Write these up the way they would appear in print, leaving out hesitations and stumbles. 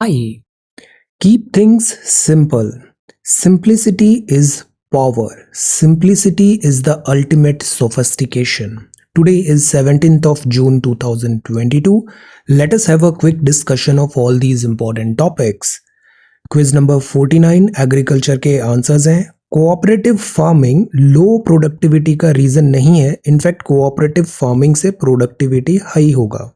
I keep things simple. Simplicity is power. Simplicity is the ultimate sophistication. Today is 17th of June 2022. Let us have a quick discussion of all these important topics. Quiz number 49 agriculture के answers हैं। Cooperative farming low productivity का reason नहीं है, in fact cooperative farming से productivity high होगा।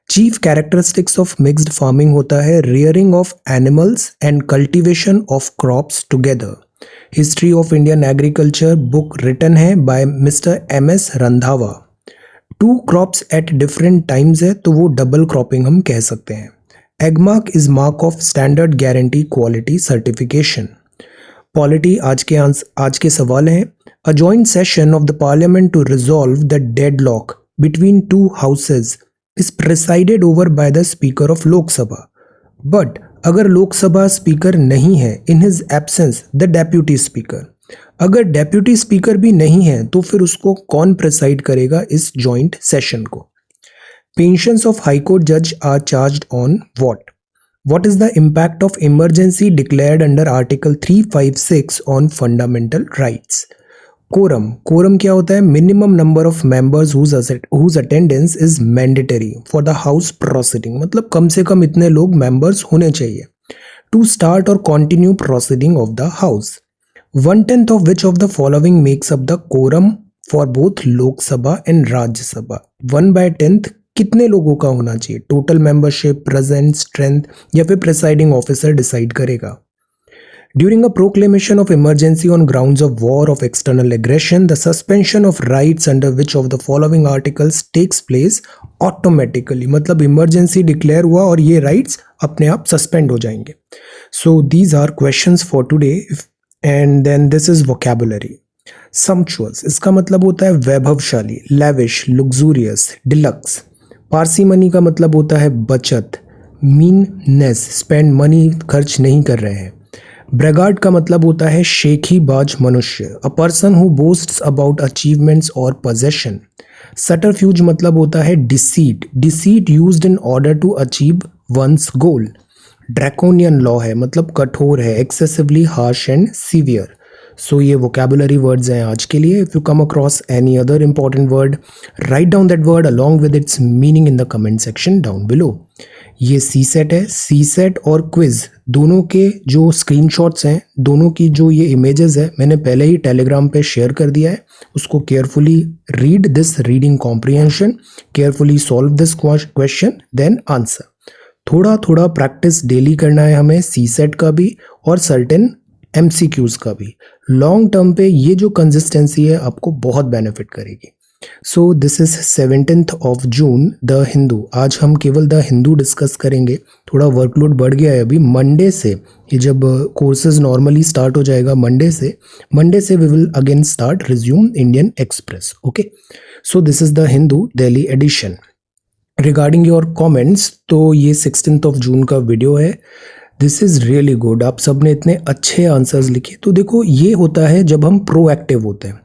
Chief characteristics of mixed farming होता है rearing of animals and cultivation of crops together. History of Indian agriculture book written है by mister MS Randhawa. Two crops at different times है तो वो double cropping हम कह सकते हैं। Agmark is mark of standard guarantee quality certification. Polity आज के सवाल हैं। A joint session of the parliament to resolve the deadlock between two houses is presided over by the speaker of लोक सभा, बट अगर लोकसभा स्पीकर नहीं है in his absence the deputy speaker. अगर डेप्यूटी स्पीकर भी नहीं है तो फिर उसको कौन प्रेसाइड करेगा इस जॉइंट सेशन को। पेंशन्स ऑफ हाई कोर्ट जज are charged on what is the impact of emergency declared under article 356 on fundamental rights. Quorum क्या होता है? Minimum number of members whose attendance is mandatory for the house proceeding, मतलब कम से कम इतने लोग मेंबर्स होने चाहिए टू स्टार्ट और continue proceeding of the house. 1/10 of which of the following makes up the quorum for both Lok Sabha and Rajya Sabha. 1/10 कितने लोगों का होना चाहिए? टोटल मेंबरशिप, प्रेजेंट, स्ट्रेंथ या फिर प्रिसाइडिंग ऑफिसर डिसाइड करेगा। During a proclamation of emergency on grounds of war of external aggression, the suspension of rights under which of the following articles takes place automatically, मतलब emergency declare हुआ और ये rights अपने आप suspend हो जाएंगे। So these are questions for today and then this is vocabulary. Sumptuous इसका मतलब होता है वैभवशाली, lavish, luxurious, deluxe। parsimony का मतलब होता है बचत, meanness, spend money खर्च नहीं कर रहे हैं। ब्रेगार्ड का मतलब होता है शेखी बाज मनुष्य, a person who boasts about achievements और पोजेशन। सटरफ्यूज मतलब होता है deceit used in order to achieve one's goal. Draconian law है मतलब कठोर है, excessively harsh and severe. So ये वोकैबुलरी वर्ड्स हैं आज के लिए। If you come across any other important word, write down that word along with its meaning in the comment section down below. ये सीसेट है। सीसेट और quiz दोनों के जो स्क्रीनशॉट्स हैं, दोनों की जो ये इमेजेस है, मैंने पहले ही टेलीग्राम पे शेयर कर दिया है। उसको carefully read this reading comprehension, carefully solve this question then answer. थोड़ा थोड़ा प्रैक्टिस डेली करना है हमें सीसेट का भी और सर्टेन MCQs का भी। लॉन्ग टर्म पे ये जो कंसिस्टेंसी है आपको बहुत बेनिफिट करेगी। सो this is 17th of June the Hindu. आज हम केवल द हिंदू डिस्कस करेंगे। थोड़ा वर्कलोड बढ़ गया है अभी। मंडे से ये जब कोर्सेज नॉर्मली स्टार्ट हो जाएगा मंडे से we will again start resume Indian Express. Okay, so this is the Hindu Delhi edition. Regarding your comments, तो ये 16th ऑफ जून का वीडियो है। This is really good. आप सब ने इतने अच्छे आंसर्स लिखे। तो देखो ये होता है जब हम प्रोएक्टिव होते हैं।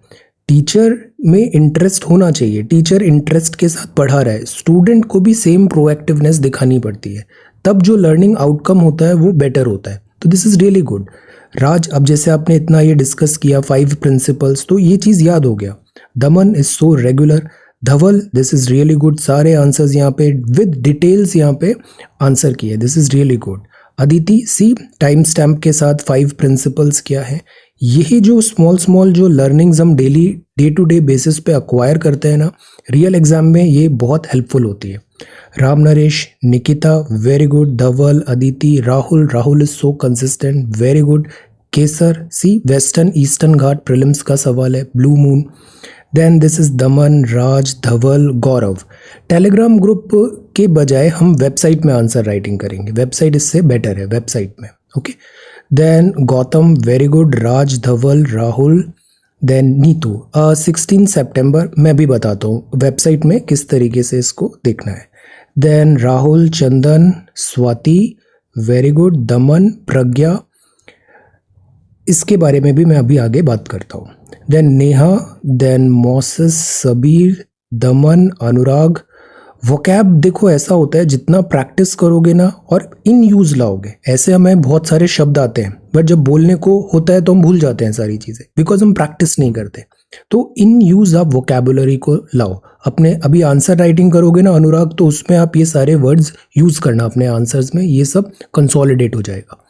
टीचर में इंटरेस्ट होना चाहिए, टीचर इंटरेस्ट के साथ पढ़ा रहा है, स्टूडेंट को भी सेम प्रोएक्टिवनेस दिखानी पड़ती है, तब जो लर्निंग आउटकम होता है वो बेटर होता है। तो दिस इज़ रियली गुड। राज, अब जैसे आपने इतना ये डिस्कस किया 5 प्रिंसिपल्स, तो ये चीज़ याद हो गया। Daman is so regular. Dhaval, this is really good. सारे आंसर्स यहाँ पे विद डिटेल्स यहाँ पे आंसर किए, this is really good. Aditi, see time stamp के साथ 5 प्रिंसिपल्स क्या है। यही जो स्मॉल जो लर्निंग्स हम daily day to day basis पे अक्वायर करते हैं ना, रियल एग्जाम में ये बहुत हेल्पफुल होती है। Ram Naresh, Nikita, very good. Dhaval, Aditi, Rahul is so consistent, very good. Kesar, see western eastern Ghat prelims का सवाल है। Blue moon, then this is Daman, Raj, Dhawal, Gaurav. Telegram group के बजाय हम वेबसाइट में आंसर राइटिंग करेंगे, वेबसाइट इससे बेटर है वेबसाइट में। Okay, then Gautam, very good. Raj, Dhaval, Rahul, then Neetu. 16 सितंबर मैं भी बताता हूँ वेबसाइट में किस तरीके से इसको देखना है। देन राहुल, चंदन, स्वाति, वेरी गुड। दमन, प्रज्ञा, इसके बारे में भी मैं अभी आगे बात करता हूँ। Then Neha, then Moses, Sabir, Daman, Anurag, vocab देखो ऐसा होता है, जितना प्रैक्टिस करोगे ना और इन यूज लाओगे, ऐसे हमें बहुत सारे शब्द आते हैं बट जब बोलने को होता है तो हम भूल जाते हैं सारी चीजें, बिकॉज हम प्रैक्टिस नहीं करते। तो इन यूज आप वोकैबुलरी को लाओ अपने। अभी आंसर राइटिंग करोगे ना अनुराग, तो उसमें आप ये सारे वर्ड्स यूज करना अपने आंसर्स में, ये सब कंसोलिडेट हो जाएगा।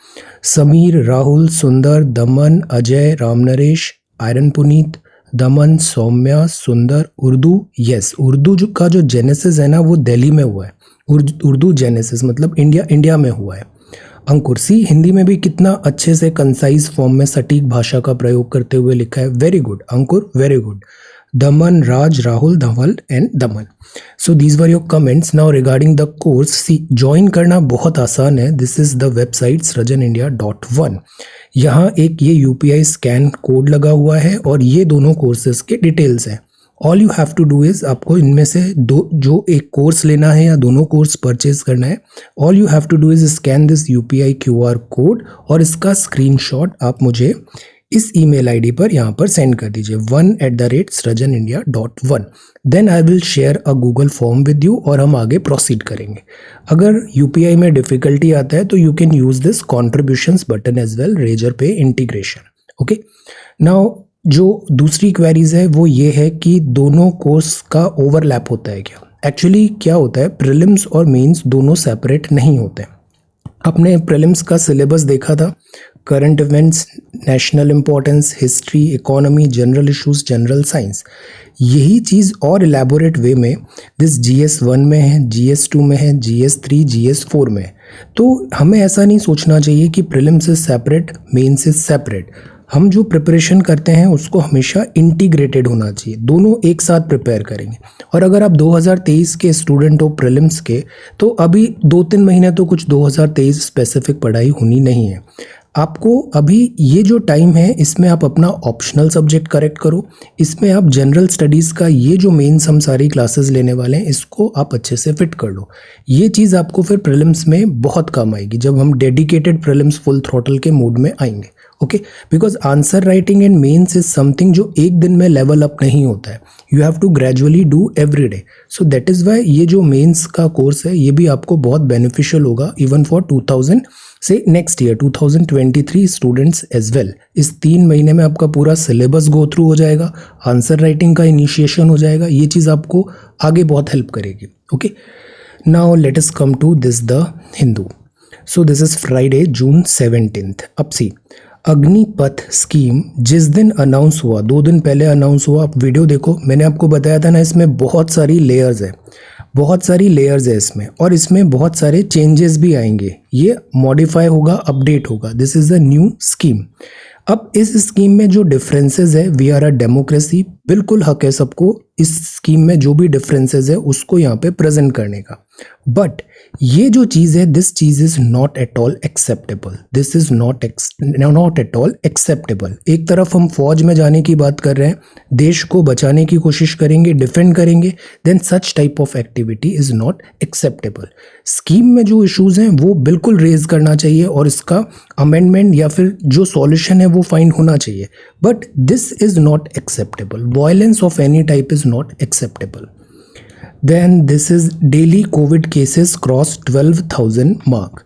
समीर, राहुल, सुंदर, दमन, अजय, रामनरेश, आयरन पुनीत, दमन, सौम्या, सुंदर, उर्दू। यस, उर्दू का जो जेनेसिस है ना वो दिल्ली में हुआ है। उर्दू जेनेसिस मतलब इंडिया में हुआ है। अंकुर, सी हिंदी में भी कितना अच्छे से कंसाइज फॉर्म में सटीक भाषा का प्रयोग करते हुए लिखा है। Very good Ankur, very good. Daman, Raj, Rahul, Dhaval and Daman. So these were your comments. Now regarding the course, see join करना बहुत आसान है। This is the website srajanindia.1। यहाँ एक ये UPI स्कैन कोड लगा हुआ है और ये दोनों कोर्सेज के डिटेल्स हैं। All you have to do is, आपको इनमें से दो, जो एक कोर्स लेना है या दोनों कोर्स परचेज करना है, all you have to do is scan this UPI QR code और इसका स्क्रीनशॉट आप मुझे इस ईमेल आईडी पर यहाँ पर सेंड कर दीजिए 1@srajanindia.1। Then I will share a Google form with you और हम आगे प्रोसीड करेंगे। अगर UPI में डिफिकल्टी आता है तो you can use this contributions button as well, Razorpay integration. Okay, now जो दूसरी क्वेरीज है वो ये है कि दोनों कोर्स का ओवरलैप होता है क्या? एक्चुअली क्या होता है, प्रीलिम्स और मेंस दोनों सेपरेट नहीं होते हैं। अपने प्रीलिम्स का सिलेबस देखा था, current events, national importance, history, economy, general issues, general science. यही चीज़ और इलेबोरेट वे में दिस GS1 में है, GS2 में है, GS3, GS4 में है। तो हमें ऐसा नहीं सोचना चाहिए कि prelims is separate, mains is separate. हम जो प्रिपरेशन करते हैं उसको हमेशा इंटीग्रेटेड होना चाहिए, दोनों एक साथ प्रिपेयर करेंगे। और अगर आप 2023 के स्टूडेंट हो प्रीलिम्स के, तो अभी 2-3 महीने तो कुछ 2023 स्पेसिफिक पढ़ाई होनी नहीं है। आपको अभी ये जो टाइम है इसमें आप अपना ऑप्शनल सब्जेक्ट करेक्ट करो, इसमें आप जनरल स्टडीज़ का ये जो मेंस हम सारी क्लासेस लेने वाले हैं इसको आप अच्छे से फिट कर लो। ये चीज़ आपको फिर प्रीलिम्स में बहुत काम आएगी जब हम डेडिकेटेड प्रीलिम्स फुल थ्रॉटल के मूड में आएंगे। Okay, because answer writing and mains is something जो एक दिन में लेवल अप नहीं होता है, you have to gradually do every day. So that is why ये जो मेंस का कोर्स है ये भी आपको बहुत बेनिफिशियल होगा इवन फॉर 2000 से next year 2023 students as well. इस 3 महीने में आपका पूरा सिलेबस गो थ्रू हो जाएगा, आंसर राइटिंग का इनिशिएशन हो जाएगा, ये चीज़ आपको आगे बहुत हेल्प करेगी। Okay, now let us come to this the Hindu. So this is Friday June 17th। अब सी अग्निपथ स्कीम जिस दिन अनाउंस हुआ, 2 दिन पहले अनाउंस हुआ, आप वीडियो देखो, मैंने आपको बताया था ना इसमें बहुत सारी लेयर्स है, बहुत सारी लेयर्स है इसमें, और इसमें बहुत सारे चेंजेस भी आएंगे, ये मॉडिफाई होगा, अपडेट होगा। This is the new scheme. अब इस स्कीम में जो डिफरेंसेस है, वी आर अ डेमोक्रेसी, बिल्कुल हक है सबको इस स्कीम में जो भी डिफरेंसेस है उसको यहाँ पे प्रेजेंट करने का। बट ये जो चीज़ है, this cheese is not at all acceptable, this is not at all acceptable. एक तरफ हम फौज में जाने की बात कर रहे हैं, देश को बचाने की कोशिश करेंगे, डिफेंड करेंगे, then such type of activity is not acceptable. Scheme में जो इश्यूज हैं वो बिल्कुल रेज करना चाहिए और इसका अमेंडमेंट या फिर जो सॉल्यूशन है वो फाइंड होना चाहिए, but this is not acceptable. Violence of any type is not acceptable. Then this is daily COVID cases cross 12,000 mark.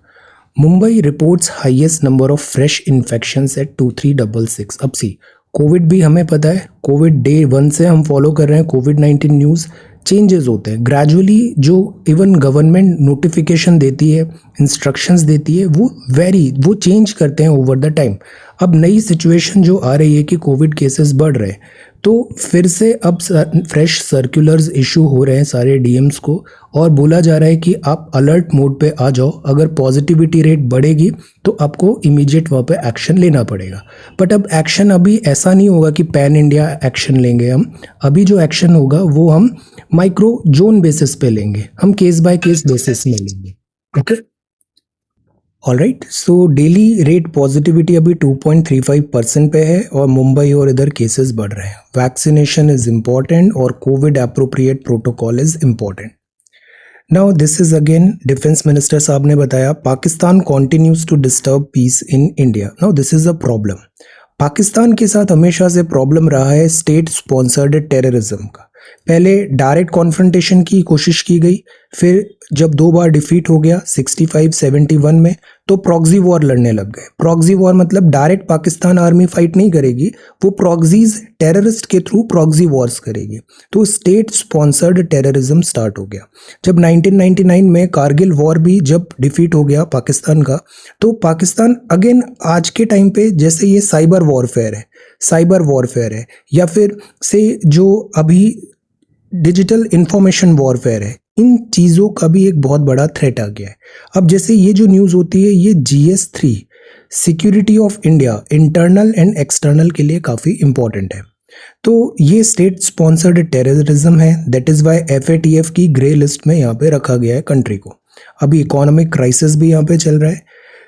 Mumbai reports highest number of fresh infections at 2366. अब सी Covid भी हमें पता है, Covid day 1 से हम follow कर रहे हैं, कोविड-19 न्यूज़ चेंजेस होते हैं ग्रेजुअली, जो इवन गवर्नमेंट नोटिफिकेशन देती है, इंस्ट्रक्शंस देती है, वो चेंज करते हैं ओवर द टाइम। अब नई सिचुएशन जो आ रही है कि कोविड केसेस बढ़ रहे हैं, तो फिर से अब फ्रेश सर्कुलर्स इशू हो रहे हैं सारे DMs को, और बोला जा रहा है कि आप अलर्ट मोड पे आ जाओ, अगर पॉजिटिविटी रेट बढ़ेगी तो आपको इमीडिएट वहाँ पे एक्शन लेना पड़ेगा। बट अब एक्शन अभी ऐसा नहीं होगा कि पैन इंडिया एक्शन लेंगे हम, अभी जो एक्शन होगा वो हम माइक्रो जोन बेसिस पे लेंगे, हम केस बाय केस बेसिस में लेंगे। Okay, alright. So daily rate positivity अभी 2.35% पे है और मुंबई और इधर केसेस बढ़ रहे हैं। वैक्सीनेशन इज इम्पॉर्टेंट और covid appropriate protocol is important. Now this is again defence minister साहब ने बताया, Pakistan continues to disturb peace in India. Now this is a problem. Pakistan के साथ हमेशा से प्रॉब्लम रहा है स्टेट स्पॉन्सर्ड टेररिज्म का। पहले डायरेक्ट कॉन्फ्रंटेशन की कोशिश की गई, फिर जब 2 बार डिफीट हो गया 65-71 में, तो प्रॉक्सी वॉर लड़ने लग गए। प्रॉक्सी वॉर मतलब डायरेक्ट पाकिस्तान आर्मी फाइट नहीं करेगी, वो प्रॉक्सीज टेररिस्ट के थ्रू प्रॉक्सी वॉर्स करेगी। तो स्टेट स्पॉन्सर्ड टेररिज्म स्टार्ट हो गया। जब 1999 में कारगिल वॉर भी जब डिफीट हो गया पाकिस्तान का, तो पाकिस्तान अगेन आज के टाइम पे जैसे ये साइबर वॉरफेयर है या फिर से जो अभी डिजिटल इंफॉर्मेशन वॉरफेयर है, इन चीज़ों का भी एक बहुत बड़ा थ्रेट आ गया है। अब जैसे ये जो न्यूज़ होती है, ये GS3 security of India internal and external के लिए काफ़ी इंपॉर्टेंट है। तो ये स्टेट स्पॉन्सर्ड टेररिज्म है, दैट इज़ वाई FATF की ग्रे लिस्ट में यहाँ पे रखा गया है कंट्री को। अभी इकोनॉमिक क्राइसिस भी यहाँ पे चल रहा है।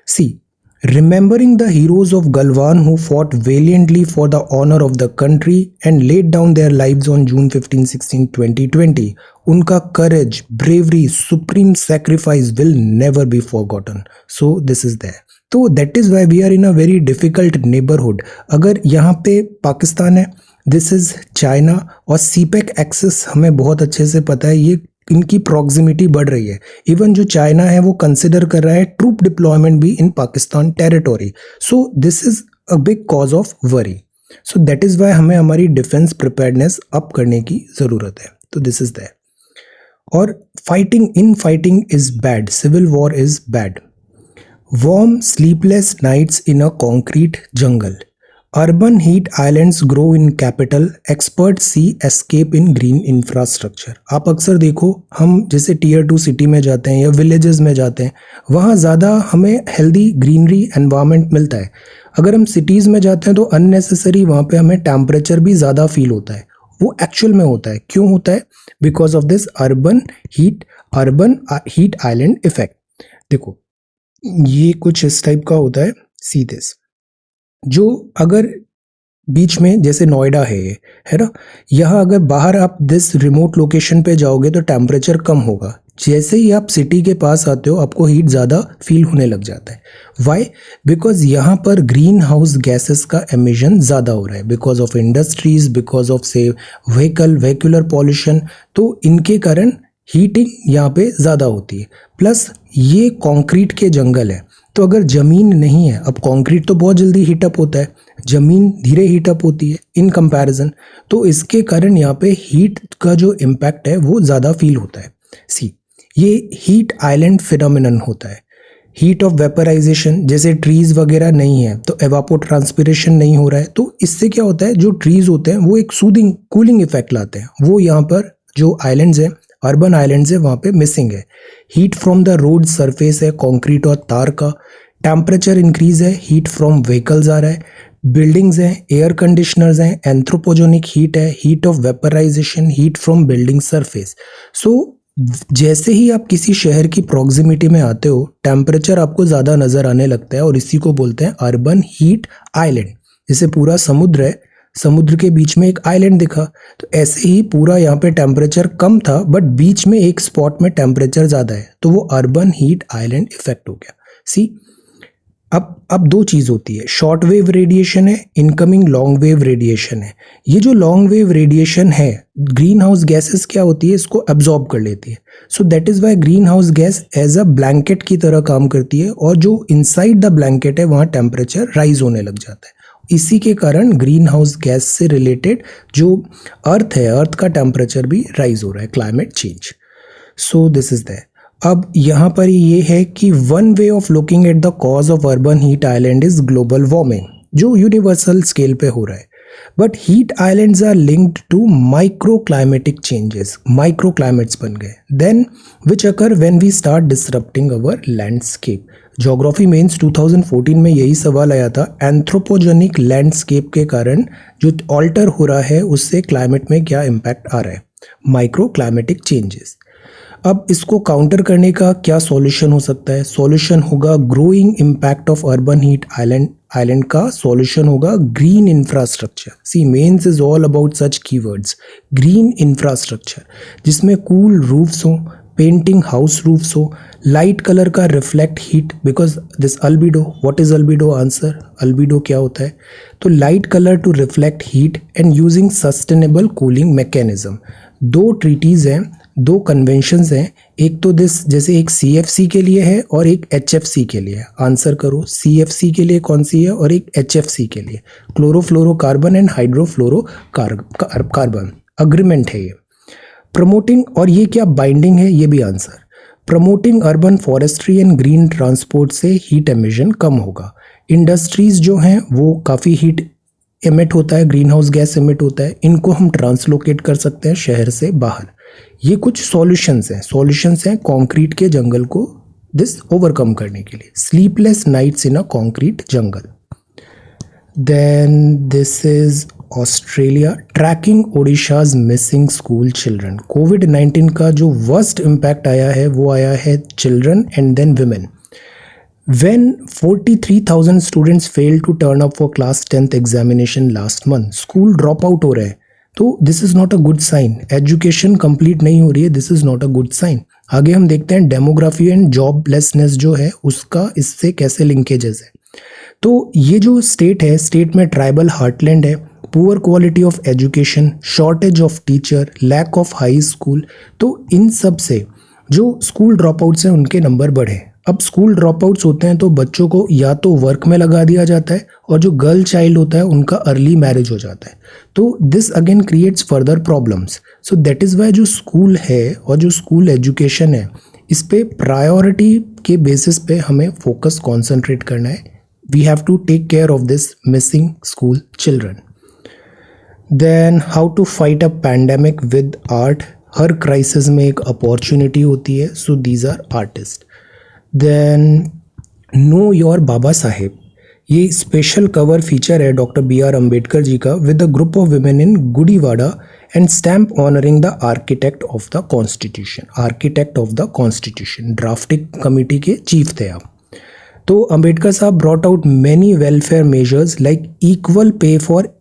सी, remembering the heroes of Galwan who fought valiantly for the honor of the country and laid down their lives on June 15, 16, 2020, उनका courage, bravery, supreme sacrifice will never be forgotten. So this is there. तो that is why we are in a very difficult neighborhood. अगर यहाँ पे पाकिस्तान है, this is China, और CPEC access हमें बहुत अच्छे से पता है, ये इनकी प्रॉक्सिमिटी बढ़ रही है। इवन जो चाइना है वो कंसिडर कर रहा है ट्रूप डिप्लॉयमेंट भी in Pakistan territory. So this is a big cause of worry. So that is why हमें हमारी डिफेंस प्रिपेयर्डनेस अप करने की ज़रूरत है। तो दिस इज दैट। और fighting is bad, civil war is bad. Warm sleepless nights in a concrete jungle, urban heat islands grow in capital, expert see escape in green infrastructure. आप अक्सर देखो, हम जैसे Tier 2 सिटी में जाते हैं या विलेजेस में जाते हैं, वहाँ ज़्यादा हमें हेल्दी ग्रीनरी एनवायरनमेंट मिलता है। अगर हम सिटीज़ में जाते हैं तो अननेसेसरी वहाँ पे हमें टेम्परेचर भी ज़्यादा फील होता है। वो एक्चुअल में होता है, क्यों होता है? Because of this urban heat island effect. देखो, ये कुछ इस टाइप का होता है। सी दिस, जो अगर बीच में जैसे नोएडा है ना, यहाँ अगर बाहर आप दिस रिमोट लोकेशन पे जाओगे तो टेम्परेचर कम होगा। जैसे ही आप सिटी के पास आते हो आपको हीट ज़्यादा फील होने लग जाता है। वाई? बिकॉज यहाँ पर ग्रीन हाउस गैसेस का एमिशन ज़्यादा हो रहा है, because of industries, because of से व्हीकुलर पॉल्यूशन। तो इनके कारण हीटिंग यहाँ पे ज़्यादा होती है। प्लस ये कंक्रीट के जंगल है, तो अगर ज़मीन नहीं है, अब कंक्रीट तो बहुत जल्दी हीटअप होता है, ज़मीन धीरे हीटअप होती है इन कंपैरिजन, तो इसके कारण यहाँ पे हीट का जो इम्पैक्ट है वो ज़्यादा फील होता है। सी, ये हीट आइलैंड फिनोमिनन होता है। हीट ऑफ वेपराइजेशन, जैसे ट्रीज़ वगैरह नहीं है तो एवापोट्रांसपिरेशन नहीं हो रहा है, तो इससे क्या होता है, जो ट्रीज़ होते हैं वो एक सूदिंग कूलिंग इफेक्ट लाते हैं, वो यहाँ पर जो आइलैंड्स हैं, अर्बन आइलैंड्स है, वहाँ पे मिसिंग है। Heat from the road surface है, कंक्रीट और तार का। टेम्परेचर इंक्रीज है, हीट फ्रॉम व्हीकल्स आ रहा है। बिल्डिंग्स हैं, एयर कंडीशनर्स हैं, एंथ्रोपोजेनिक हीट है, heat of vaporisation, heat from building surface. So जैसे ही आप किसी शहर की प्रॉक्सिमिटी में आते हो, टेम्परेचर आपको ज़्यादा नज़र आने लगता है, और इसी को बोलते हैं अर्बन हीट आइलैंड। जैसे पूरा समुद्र है, समुद्र के बीच में एक आइलैंड दिखा, तो ऐसे ही पूरा यहाँ पे टेम्परेचर कम था बट बीच में एक स्पॉट में टेम्परेचर ज़्यादा है, तो वो अर्बन हीट आइलैंड इफेक्ट हो गया। सी, अब दो चीज़ होती है, शॉर्ट वेव रेडिएशन है, इनकमिंग लॉन्ग वेव रेडिएशन है। ये जो लॉन्ग वेव रेडिएशन है, ग्रीन हाउस गैसेस क्या होती है, इसको एब्जॉर्ब कर लेती है। So that is why green house gas as a blanket की तरह काम करती है, और जो इनसाइड द ब्लैंकेट है वहाँ टेम्परेचर राइज होने लग जाता है। इसी के कारण ग्रीन हाउस गैस से रिलेटेड जो अर्थ है, अर्थ का टेम्परेचर भी राइज हो रहा है, climate change. So this is that. अब यहाँ पर ये है कि one way of looking at the cause of urban heat island is global warming, जो यूनिवर्सल स्केल पे हो रहा है। But heat islands are linked to micro climatic changes, micro climates बन गए, then which occur when we start disrupting our landscape. Geography mains 2014 में यही सवाल आया था, एंथ्रोपोजेनिक लैंडस्केप के कारण जो ऑल्टर हो रहा है उससे क्लाइमेट में क्या इम्पैक्ट आ रहा है, माइक्रो क्लाइमेटिक चेंजेस। अब इसको काउंटर करने का क्या सॉल्यूशन हो सकता है? सॉल्यूशन होगा growing impact of urban heat island का सॉल्यूशन होगा green infrastructure. See, mains is all about such keywords, green infrastructure, जिसमें कूल रूफ्स हों, पेंटिंग हाउस रूफ्स हो, लाइट कलर का reflect heat because this albedo, what is albedo? Answer, albedo क्या होता है? तो light colour to reflect heat and using sustainable cooling mechanism. दो treaties हैं, दो कन्वेंशंस हैं, एक तो दिस जैसे एक CFC के लिए है और एक HFC के लिए है। आंसर करो, CFC के लिए कौन सी है और एक HFC के लिए? क्लोरोफ्लोरोकार्बन एंड हाइड्रोफ्लोरोकार्बन अग्रीमेंट है ये। प्रमोटिंग, और ये क्या बाइंडिंग है? ये भी answer. Promoting urban forestry and green transport से हीट एमिशन कम होगा। इंडस्ट्रीज जो हैं वो काफ़ी हीट एमिट होता है, ग्रीन हाउस गैस एमिट होता है, इनको हम ट्रांसलोकेट कर सकते हैं शहर से बाहर। ये कुछ सॉल्यूशंस हैं कंक्रीट के जंगल को दिस ओवरकम करने के लिए। Sleepless nights in a concrete jungle. Then this is Australia, tracking Odisha's missing school children. कोविड-19 का जो वर्स्ट इम्पैक्ट आया है वो आया है children and then women. When 43,000 students failed to turn up for class 10th examination last month, school drop out हो रहे हैं, तो this is not a good sign. Education complete नहीं हो रही है, this is not a good sign. आगे हम देखते हैं डेमोग्राफी एंड जॉबलेसनेस जो है उसका इससे कैसे लिंकेजेस है। तो ये जो स्टेट है, स्टेट में ट्राइबल हार्टलैंड है, poor quality of education, shortage of teacher, lack of high school, तो इन सब से जो स्कूल ड्रॉप आउट्स हैं उनके नंबर बढ़े। अब स्कूल ड्रॉप आउट्स होते हैं तो बच्चों को या तो वर्क में लगा दिया जाता है, और जो गर्ल चाइल्ड होता है उनका अर्ली मैरिज हो जाता है। तो this again creates further problems. So that is Y जो स्कूल है और जो स्कूल एजुकेशन है इस पे प्रायोरिटी के बेसिस पे हमें फोकस कॉन्सेंट्रेट करना है। We have to take care of this missing school children. Then how to fight a pandemic with art. हर क्राइसिस में एक अपॉर्चुनिटी होती है, so these are artist. Then know your Baba Saheb, ये स्पेशल कवर फीचर है doctor BR Ambedkar ji का with a group of women in Gudivada and stamp honouring the architect of the constitution. Architect of the constitution, drafting committee के chief थे आप। तो अम्बेडकर साहब brought out many welfare measures like equal pay for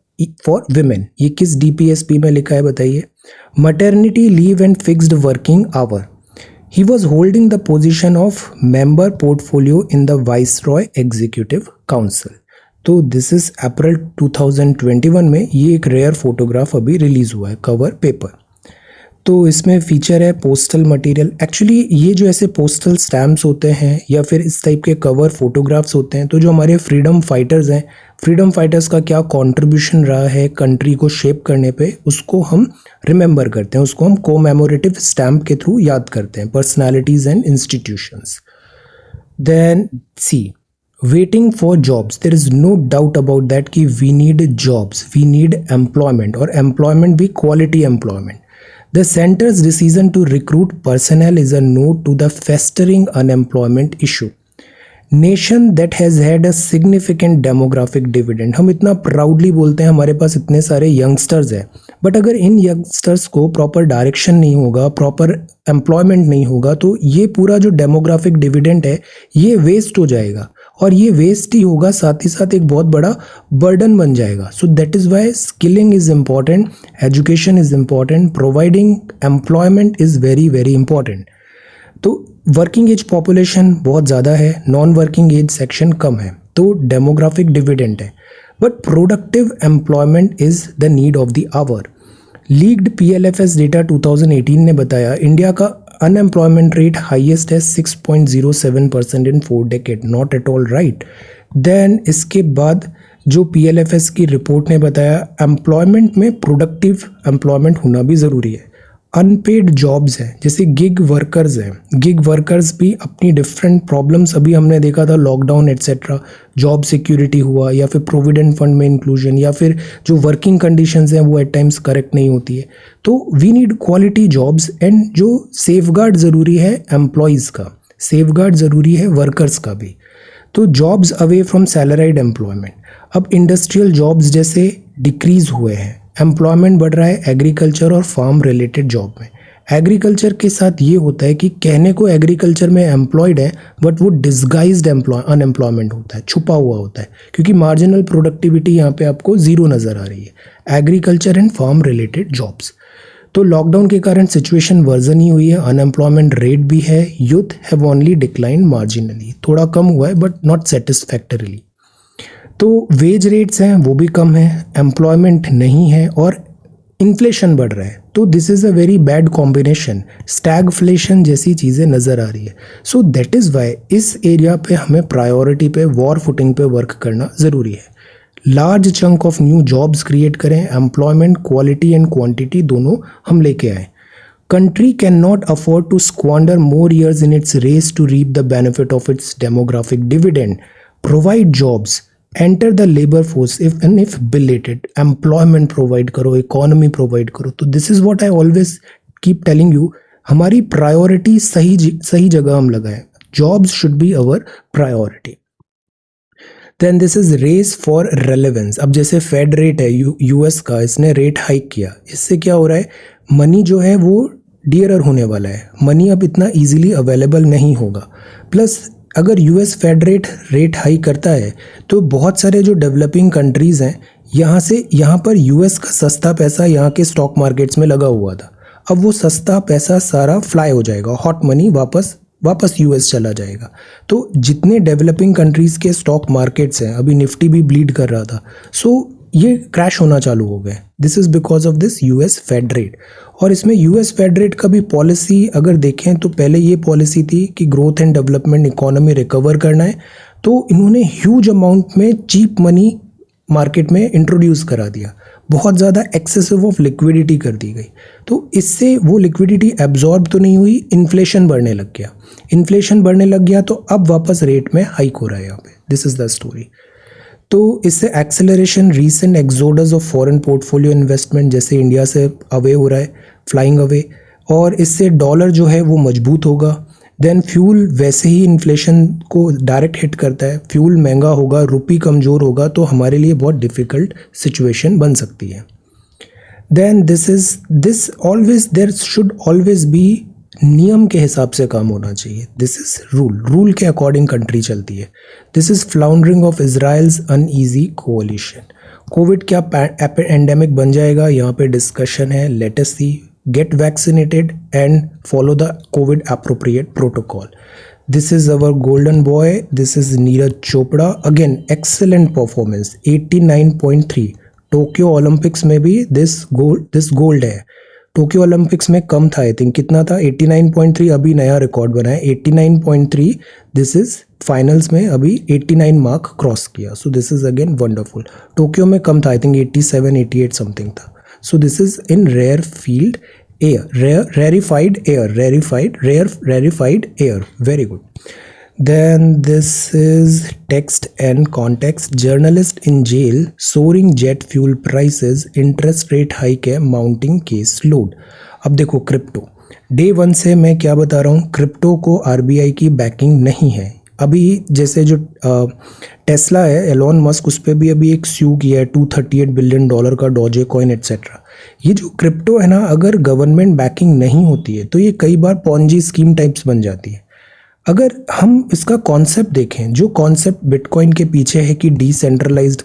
women. ये किस DPSP में लिखा है बताइए? Maternity leave and fixed working hour. He was holding the position of member portfolio in the Viceroy Executive Council. तो दिस इज अप्रैल 2021 में ये एक रेयर फोटोग्राफ अभी रिलीज हुआ है, कवर पेपर। तो इसमें फीचर है पोस्टल मटेरियल। एक्चुअली ये जो ऐसे पोस्टल स्टैम्प्स होते हैं या फिर इस टाइप के कवर फोटोग्राफ्स होते हैं, तो जो हमारे फ्रीडम फाइटर्स हैं, फ्रीडम फाइटर्स का क्या कंट्रीब्यूशन रहा है कंट्री को शेप करने पे, उसको हम रिमेंबर करते हैं, उसको हम कोमेमोरेटिव स्टैम्प के थ्रू याद करते हैं, personalities and institutions. Then see waiting for jobs, there is no doubt about that कि we need jobs, we need employment, और एम्प्लॉयमेंट भी quality employment. The center's decision to recruit personnel is a note to the festering unemployment issue. Nation that has had a significant demographic dividend. हम इतना proudly बोलते हैं हमारे पास इतने सारे youngsters हैं, बट अगर इन यंगस्टर्स को प्रॉपर डायरेक्शन नहीं होगा, प्रॉपर एम्प्लॉयमेंट नहीं होगा, तो ये पूरा जो डेमोग्राफिक डिविडेंड है ये वेस्ट हो जाएगा, और ये वेस्ट ही होगा, साथ ही साथ एक बहुत बड़ा बर्डन बन जाएगा। So that is why skilling is important, education is important, providing employment is very very important. तो वर्किंग एज पॉपुलेशन बहुत ज़्यादा है, नॉन वर्किंग एज सेक्शन कम है, तो डेमोग्राफिक डिविडेंड है, but productive employment is the need of the hour. Leaked PLFS data 2018 ने बताया इंडिया का अनएम्प्लॉयमेंट रेट हाईएस्ट है 6.07% in 4 decade, not at all right. Then इसके बाद जो PLFS की रिपोर्ट ने बताया एम्प्लॉयमेंट में प्रोडक्टिव एम्प्लॉयमेंट होना भी ज़रूरी है। अनपेड जॉब्स हैं, जैसे गिग वर्कर्स हैं, गिग वर्कर्स भी अपनी डिफरेंट प्रॉब्लम्स, अभी हमने देखा था लॉकडाउन एट्सेट्रा, जॉब सिक्योरिटी हुआ, या फिर प्रोविडेंट फंड में इंक्लूजन, या फिर जो वर्किंग कंडीशंस हैं वो एट टाइम्स करेक्ट नहीं होती है। तो we need quality jobs, and जो सेफगार्ड ज़रूरी है एम्प्लॉयज़ का, सेफगार्ड ज़रूरी है वर्कर्स का भी। तो jobs away from salaried employment. अब इंडस्ट्रियल जॉब्स जैसे डिक्रीज हुए हैं, एम्प्लॉयमेंट बढ़ रहा है एग्रीकल्चर और फार्म रिलेटेड जॉब में। एग्रीकल्चर के साथ ये होता है कि कहने को एग्रीकल्चर में एम्प्लॉयड है, बट वो डिस्गाइज्ड अनएम्प्लॉयमेंट होता है, छुपा हुआ होता है, क्योंकि मार्जिनल प्रोडक्टिविटी यहाँ पे आपको ज़ीरो नज़र आ रही है। Agriculture and farm related jobs. तो लॉकडाउन के कारण सिचुएशन वर्जन ही हुई है, अनएम्प्लॉयमेंट रेट भी है, youth have only decline marginally, थोड़ा कम हुआ है बट नॉट सेटिस्फैक्टरीली। तो वेज रेट्स हैं वो भी कम है, एम्प्लॉयमेंट नहीं है और इन्फ्लेशन बढ़ रहा है। तो this is a very bad combination, stagflation जैसी चीज़ें नज़र आ रही है। सो दैट इज़ वाई इस एरिया पे हमें प्रायोरिटी पे वॉर फुटिंग पे वर्क करना ज़रूरी है। Large chunk of new jobs create करें, एम्प्लॉयमेंट क्वालिटी एंड क्वांटिटी दोनों हम लेके आए। Country can not afford to squander more years in its race to reap the benefit of its demographic dividend, provide jobs, enter the labour force if and if belated, employment provide करो, economy provide करो। तो this is what I always keep telling you, हमारी priority सही जगह हम लगाएं, jobs should be our priority. Then this is race for relevance. अब जैसे फेड रेट है यूएस का, इसने रेट हाइक किया, इससे क्या हो रहा है, मनी जो है वो डियरर होने वाला है, मनी अब इतना इजीली अवेलेबल नहीं होगा। प्लस अगर यूएस फेड रेट हाइक करता है तो बहुत सारे जो डेवलपिंग कंट्रीज़ हैं यहाँ पर यूएस का सस्ता पैसा यहाँ के स्टॉक मार्केट्स में लगा हुआ था, अब वो सस्ता पैसा सारा फ्लाई हो जाएगा, हॉट मनी वापस यूएस चला जाएगा। तो जितने डेवलपिंग कंट्रीज़ के स्टॉक मार्केट्स हैं, अभी निफ्टी भी ब्लीड कर रहा था, सो ये क्रैश होना चालू हो गए। This is because of this US Fed rate. और इसमें यूएस फेड रेट का भी पॉलिसी अगर देखें तो पहले ये पॉलिसी थी कि growth and development economy recover करना है, तो इन्होंने ह्यूज अमाउंट में चीप मनी मार्केट में इंट्रोड्यूस करा दिया, बहुत ज़्यादा एक्सेसिव ऑफ लिक्विडिटी कर दी गई। तो इससे वो लिक्विडिटी एब्जॉर्ब तो नहीं हुई, इन्फ्लेशन बढ़ने लग गया, इन्फ्लेशन बढ़ने लग गया तो अब वापस रेट में हाइक हो रहा है यहाँ पे। This is the story. तो इससे acceleration, recent exodus of foreign portfolio investment, जैसे इंडिया से अवे हो रहा है, फ्लाइंग अवे, और इससे डॉलर जो है वो मजबूत होगा। देन फ्यूल वैसे ही इन्फ्लेशन को डायरेक्ट हिट करता है, फ्यूल महंगा होगा, रुपी कमज़ोर होगा, तो हमारे लिए बहुत डिफ़िकल्ट सिचुएशन बन सकती है। Then there should always be, नियम के हिसाब से काम होना चाहिए। दिस इज रूल के अकॉर्डिंग कंट्री चलती है। This is floundering of Israel's uneasy coalition. Covid क्या एंडेमिक बन जाएगा, यहाँ पे डिस्कशन है, let us see. Get vaccinated and follow the covid appropriate protocol. This is our golden boy, this is Neeraj Chopra, again excellent performance, 89.3। Tokyo Olympics में भी this gold है। Tokyo Olympics में कम था, आई थिंक कितना था, 89.3, अभी नया रिकॉर्ड बना है 89.3। दिस इज फाइनल्स में अभी 89 मार्क क्रॉस किया, so this is again wonderful. Tokyo में कम था, आई थिंक 87 88 समथिंग था। So this is in rarefied air, rarefied air, very good. Then this is text and context. Journalist in jail, soaring jet fuel prices, interest rate hike है, mounting case load। अब देखो crypto, day one से मैं क्या बता रहा हूँ, crypto को आरबीआई की बैकिंग नहीं है। अभी जैसे जो टेस्ला है, एलोन मस्क, उस पर भी अभी एक स्यू किया है $238 बिलियन का, डॉजे कॉइन एट्सेट्रा। ये जो क्रिप्टो है ना, अगर गवर्नमेंट बैकिंग नहीं होती है तो ये कई बार पॉन्जी स्कीम टाइप्स बन जाती है। अगर हम इसका कॉन्सेप्ट देखें, जो कॉन्सेप्ट बिटकॉइन के पीछे है कि डिसेंट्रलाइज्ड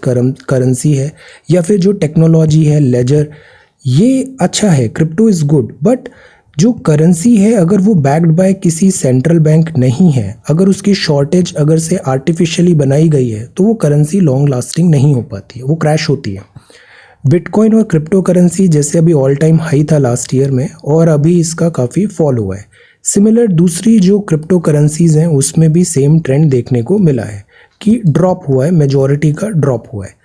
करेंसी है, या फिर जो टेक्नोलॉजी है लेजर, ये अच्छा है, क्रिप्टो इज़ गुड। बट जो करेंसी है अगर वो बैक्ड बाय किसी सेंट्रल बैंक नहीं है, अगर उसकी शॉर्टेज अगर से आर्टिफिशियली बनाई गई है, तो वो करेंसी लॉन्ग लास्टिंग नहीं हो पाती है, वो क्रैश होती है। बिटकॉइन और क्रिप्टो करेंसी जैसे अभी ऑल टाइम हाई था लास्ट ईयर में, और अभी इसका काफ़ी फॉल हुआ है। सिमिलर दूसरी जो क्रिप्टो करेंसीज़ हैं उसमें भी सेम ट्रेंड देखने को मिला है कि ड्रॉप हुआ है, मेजॉरिटी का ड्रॉप हुआ है,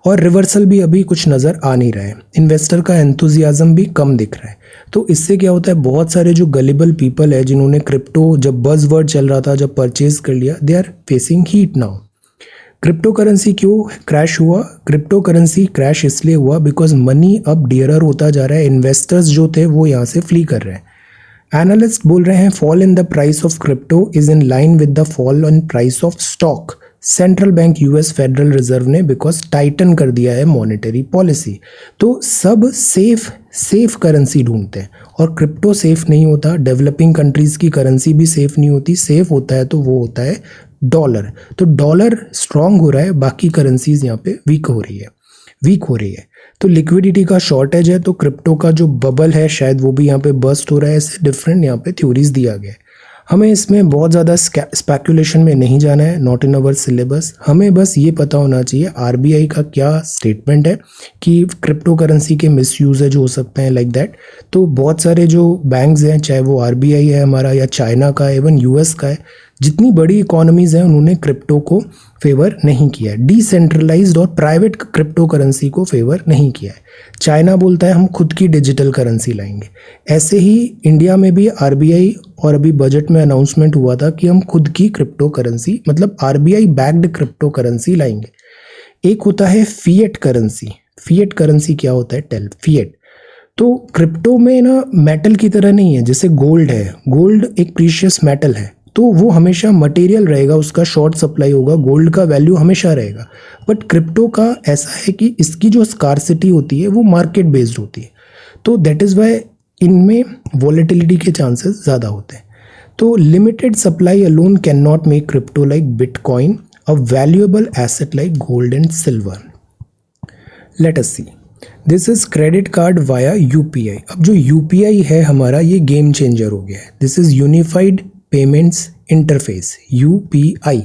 और रिवर्सल भी अभी कुछ नज़र आ नहीं रहा है। इन्वेस्टर का एंथुजियाज्म भी कम दिख रहा है। तो इससे क्या होता है, बहुत सारे जो गलिबल पीपल है जिन्होंने क्रिप्टो जब बज़ वर्ड चल रहा था, जब परचेज कर लिया, they are facing heat now. Crypto currency क्यों क्रैश हुआ? क्रिप्टो करेंसी क्रैश इसलिए हुआ बिकॉज मनी अब डियरर होता जा रहा है, इन्वेस्टर्स जो थे वो यहाँ से फ्ली कर रहे हैं। एनालिस्ट बोल रहे हैं fall in the price of crypto is in line with the fall in price of stock. Central bank US federal reserve ने बिकॉज टाइटन कर दिया है मॉनेटरी पॉलिसी। तो सब सेफ करेंसी ढूंढते हैं, और क्रिप्टो सेफ नहीं होता, डेवलपिंग कंट्रीज की करेंसी भी सेफ नहीं होती। सेफ होता है तो वो होता है डॉलर। तो डॉलर स्ट्रांग हो रहा है, बाकी करेंसीज यहाँ पे वीक हो रही है। तो लिक्विडिटी का शॉर्टेज है, तो क्रिप्टो का जो बबल है शायद वो भी यहाँ पे बस्ट हो रहा है। ऐसे डिफरेंट यहाँ पे थ्योरीज दिया गया है। हमें इसमें बहुत ज़्यादा स्पेकुलेशन में नहीं जाना है, नॉट इन अवर सिलेबस। हमें बस ये पता होना चाहिए आरबीआई का क्या स्टेटमेंट है कि क्रिप्टो करेंसी के मिसयूजेज हो सकते हैं, लाइक दैट। तो बहुत सारे जो बैंक्स हैं, चाहे वो आरबीआई है हमारा या चाइना का है, इवन यूएस का है, जितनी बड़ी इकोनॉमीज हैं उन्होंने क्रिप्टो को फेवर नहीं किया है। डिसेंट्रलाइज्ड और प्राइवेट क्रिप्टो करेंसी को फेवर नहीं किया है। चाइना बोलता है हम खुद की डिजिटल करेंसी लाएंगे। ऐसे ही इंडिया में भी आरबीआई, और अभी बजट में अनाउंसमेंट हुआ था कि हम खुद की क्रिप्टो करेंसी, मतलब आरबीआई बैक्ड क्रिप्टो करेंसी लाएंगे। एक होता है फिएट करेंसी। फिएट करेंसी क्या होता है? Tell fiat. तो क्रिप्टो में ना मेटल की तरह नहीं है, जैसे गोल्ड है। गोल्ड एक प्रीशियस मेटल है, तो वो हमेशा मटेरियल रहेगा, उसका शॉर्ट सप्लाई होगा, गोल्ड का वैल्यू हमेशा रहेगा। बट क्रिप्टो का ऐसा है कि इसकी जो स्कार्सिटी होती है वो मार्केट बेस्ड होती है, तो दैट इज़ वाई इनमें वॉलेटिलिटी के चांसेस ज़्यादा होते हैं। तो limited supply alone can not make crypto like bitcoin a valuable asset like gold and silver. Let us see, this is credit card via UPI. अब जो यूपीआई है हमारा, ये गेम चेंजर हो गया है। This is unified payments interface, UPI.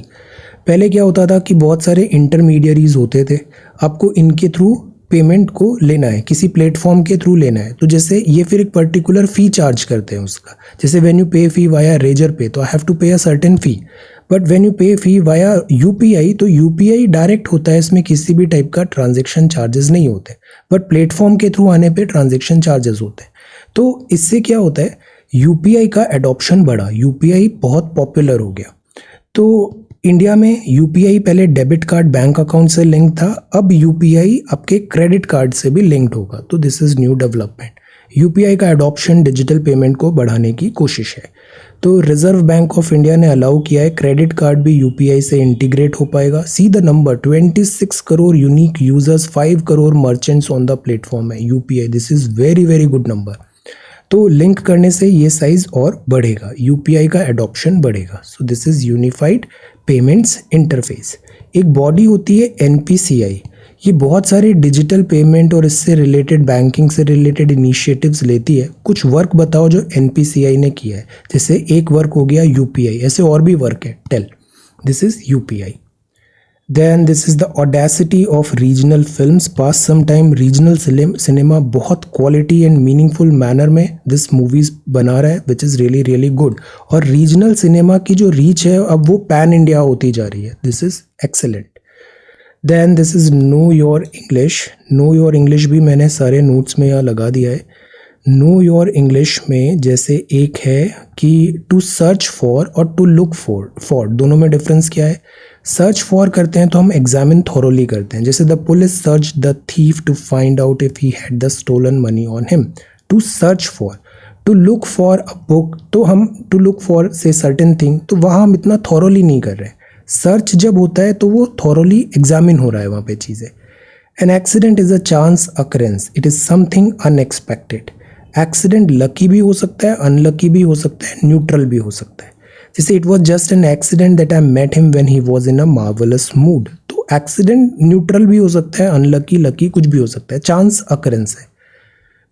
पहले क्या होता था कि बहुत सारे इंटरमीडियरीज होते थे, आपको इनके थ्रू पेमेंट को लेना है, किसी प्लेटफॉर्म के थ्रू लेना है। तो जैसे ये फिर एक पर्टिकुलर फ़ी चार्ज करते हैं उसका। जैसे व्हेन यू पे फी वाया रेजर पे, तो आई हैव टू पे a certain fee. But when you पे फी वाया यूपीआई, तो यूपीआई डायरेक्ट होता है, इसमें किसी भी टाइप का ट्रांजेक्शन चार्जेस नहीं होते। बट प्लेटफॉर्म के थ्रू आने पे ट्रांजेक्शन चार्जेस होते हैं। तो इससे क्या होता है, यूपीआई का एडॉप्शन बढ़ा, यूपीआई बहुत पॉपुलर हो गया। तो इंडिया में यूपीआई पहले डेबिट कार्ड बैंक अकाउंट से लिंक था, अब यूपीआई आपके क्रेडिट कार्ड से भी लिंक्ड होगा। तो this is new development. UPI का एडॉप्शन डिजिटल पेमेंट को बढ़ाने की कोशिश है। तो रिजर्व बैंक ऑफ इंडिया ने अलाउ किया है क्रेडिट कार्ड भी यूपीआई से इंटीग्रेट हो पाएगा। See the number, 26 crore unique users, 5 crore merchants on the platform है UPI. This is very very good number. तो लिंक करने से ये साइज और बढ़ेगा, यूपीआई का एडॉप्शन बढ़ेगा। सो this is unified payments interface. एक बॉडी होती है एनपीसीआई, ये बहुत सारे डिजिटल पेमेंट और इससे रिलेटेड बैंकिंग से रिलेटेड इनिशिएटिव्स लेती है। कुछ वर्क बताओ जो एनपीसीआई ने किया है। जैसे एक वर्क हो गया यूपीआई, ऐसे और भी वर्क है। Tell, this is UPI. Then this is the audacity of regional films. Past some time regional cinema बहुत क्वालिटी एंड मीनिंगफुल मैनर में दिस मूवीज बना रहा है, which is really really good. और रीजनल सिनेमा की जो reach है अब वो पैन इंडिया होती जा रही है। This is excellent. Then this is know your English. Know your English भी मैंने सारे नोट्स में यहाँ लगा दिया है। नो योर इंग्लिश में जैसे एक है कि टू सर्च फॉर और टू लुक फॉर दोनों में डिफरेंस क्या है? सर्च फॉर करते हैं तो हम एग्जामिन थॉरोली करते हैं। जैसे the police search the thief to find out if he had the stolen money on him. To search for. To look for a book, तो हम to look for say certain thing, तो वहाँ हम इतना thoroughly नहीं कर रहे। Search जब होता है तो वो थॉरोली एग्जामिन हो रहा है वहाँ पे चीज़ें। An accident is a chance occurrence, it is something unexpected. Accident lucky भी हो सकता है, अनलकी भी हो सकता है, न्यूट्रल भी हो सकता है। जैसे it was just an accident that I met him when he was in a marvellous mood. तो एक्सीडेंट न्यूट्रल भी हो सकता है, अनलकी, लकी, कुछ भी हो सकता है। चांस अकरेंस है।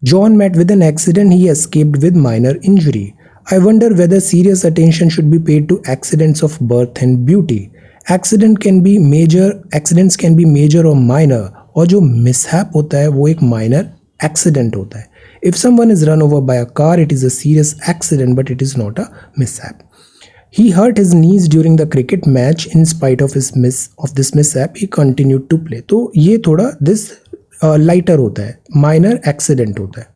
John met with an accident, he escaped with minor injury. I wonder whether serious attention should be paid to accidents of birth and beauty. Accidents can be major और minor, और जो mishap होता है वो एक minor accident होता है। If someone is run over by a car, it is a serious accident, but it is not a mishap. He hurt his knees during the cricket match. In spite of this mishap, he continued to play. तो ये थोड़ा this lighter होता है, minor accident होता है।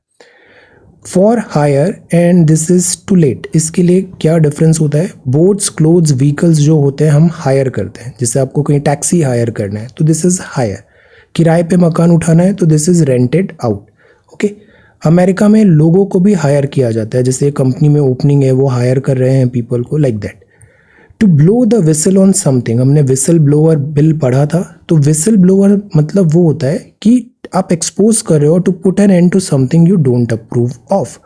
For hire and this is too late, इसके लिए क्या डिफरेंस होता है? बोट्स, क्लोथ्स, व्हीकल्स जो होते हैं हम हायर करते हैं। जैसे आपको कहीं टैक्सी हायर करना है तो दिस इज हायर। किराए पे मकान उठाना है तो this is rented out. Okay. America में लोगों को भी हायर किया जाता है, जैसे कंपनी में ओपनिंग है वो हायर कर रहे हैं पीपल को, like that. To blow the whistle on something, हमने विसल ब्लोअर बिल पढ़ा था। तो विसल ब्लोअर मतलब वो होता है कि आप एक्सपोज कर रहे हो, to put an end to something you don't approve of.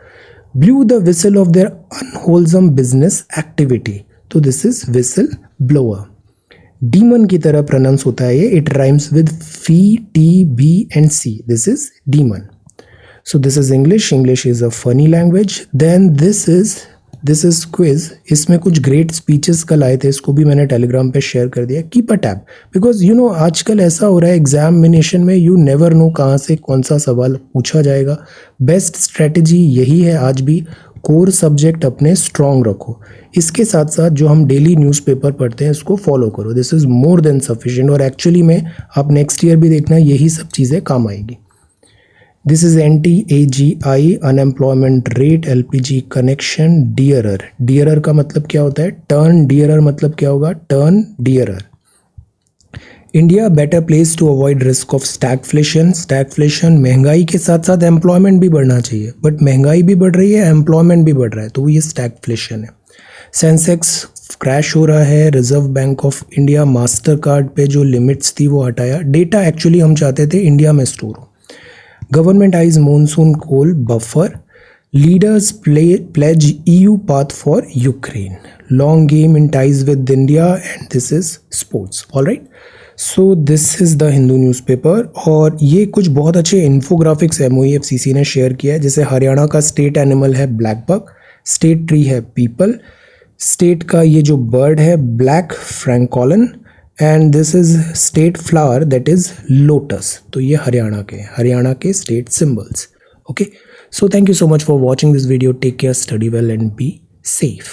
Blow the whistle of their unwholesome business activity, तो this is whistle blower. Demon की तरह प्रोनाउंस होता है ये. It rhymes with fee, tea, bee and sea. This is demon. So this is English. English is a funny language. Then this is quiz. इसमें कुछ great speeches कल आए थे, इसको भी मैंने टेलीग्राम पे शेयर कर दिया. Keep a tab because you know आजकल ऐसा हो रहा है एग्जामिनेशन में you never know कहाँ से कौन सा सवाल पूछा जाएगा. बेस्ट स्ट्रेटजी यही है आज भी. कोर सब्जेक्ट अपने स्ट्रॉन्ग रखो. इसके साथ साथ जो हम डेली न्यूज़पेपर पढ़ते हैं इसको फॉलो करो. This is more than sufficient. और एक्चुअली में आप नेक्स्ट ईयर भी देखना यही सब चीज़ें काम आएगी. This is NTAGI, unemployment rate, LPG connection, dearer. Dearer का मतलब क्या होता है? टर्न. डियरर मतलब क्या होगा? Turn dearer. India better place to avoid risk of stagflation. Stagflation महंगाई के साथ साथ एम्प्लॉयमेंट भी बढ़ना चाहिए, बट महंगाई भी बढ़ रही है, एम्प्लॉयमेंट भी बढ़ रहा है, तो ये स्टैगफ्लेशन है. सेंसेक्स क्रैश हो रहा है. Reserve Bank of India master card पे जो लिमिट्स थी वो हटाया. डेटा एक्चुअली हम चाहते थे इंडिया में स्टोर हो. Government eyes monsoon coal buffer. Leaders pledge EU path for Ukraine. Long game in ties with India and this is sports. All right. So this is the Hindu newspaper और ये कुछ बहुत अच्छे infographics MOEFCC ने share किया है. जैसे हरियाणा का स्टेट एनिमल है ब्लैक बक, स्टेट ट्री है पीपल, स्टेट का ये जो बर्ड है black francolin, and this is state flower that is lotus. तो ये हरियाणा के state symbols. Okay, so thank you so much for watching this video. Take care, study well and be safe.